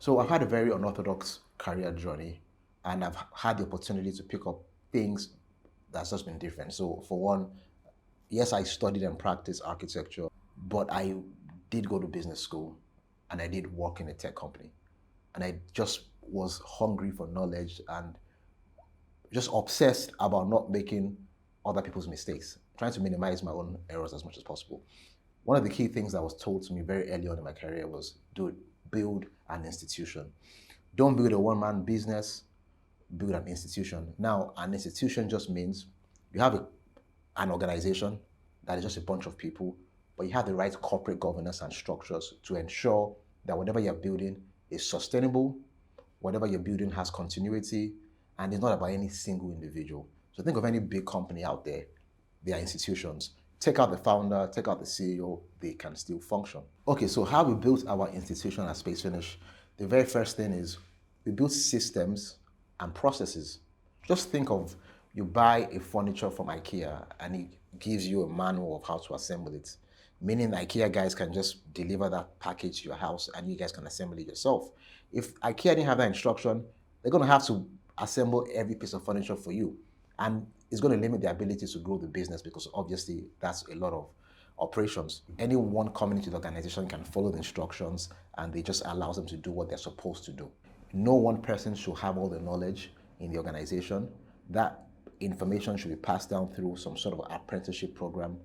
So I've had a very unorthodox career journey, and I've had the opportunity to pick up things that's just been different. So for one, yes, I studied and practiced architecture, but I did go to business school and I did work in a tech company. And I just was hungry for knowledge and just obsessed about not making other people's mistakes, trying to minimize my own errors as much as possible. One of the key things that was told to me very early on in my career was, dude, build an institution. Don't build a one-man business, build an institution. Now, an institution just means you have an organization that is just a bunch of people, but you have the right corporate governance and structures to ensure that whatever you're building is sustainable, whatever you're building has continuity, and it's not about any single individual. So think of any big company out there, they are institutions. Take out the founder, take out the CEO, they can still function. Okay, so how we built our institution at Space Finish, the very first thing is we built systems and processes. Just think of, you buy a furniture from IKEA and it gives you a manual of how to assemble it. Meaning the IKEA guys can just deliver that package to your house and you guys can assemble it yourself. If IKEA didn't have that instruction, they're gonna have to assemble every piece of furniture for you. And it's going to limit the ability to grow the business because obviously that's a lot of operations. Anyone coming into the organization can follow the instructions and they just allows them to do what they're supposed to do. No one person should have all the knowledge in the organization. That information should be passed down through some sort of apprenticeship program,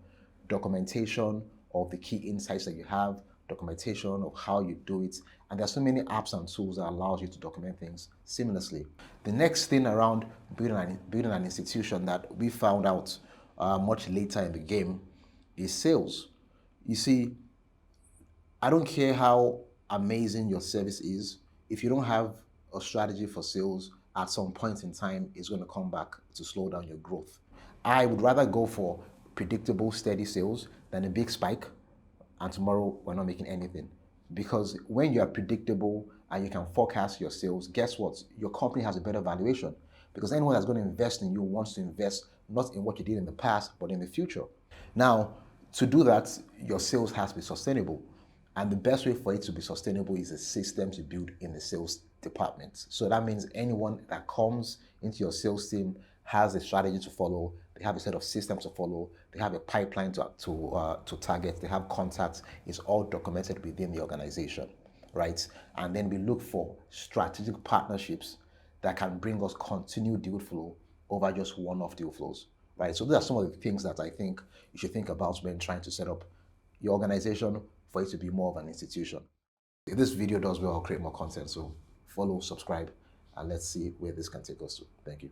documentation of the key insights that you have, documentation of how you do it. And there's so many apps and tools that allows you to document things seamlessly. The next thing around building an institution that we found out much later in the game is sales. You see, I don't care how amazing your service is, if you don't have a strategy for sales, at some point in time, it's going to come back to slow down your growth. I would rather go for predictable, steady sales than a big spike and tomorrow we're not making anything. Because when you are predictable and you can forecast your sales, guess what? Your company has a better valuation. Because anyone that's going to invest in you wants to invest not in what you did in the past, but in the future. Now, to do that, your sales has to be sustainable. And the best way for it to be sustainable is a system to build in the sales department. So that means anyone that comes into your sales team has a strategy to follow, they have a set of systems to follow, they have a pipeline to target, they have contacts. It's all documented within the organization, right? And then we look for strategic partnerships that can bring us continued deal flow over just one-off deal flows, right? So these are some of the things that I think you should think about when trying to set up your organization for it to be more of an institution. If this video does well, I'll create more content. So follow, subscribe, and let's see where this can take us to. Thank you.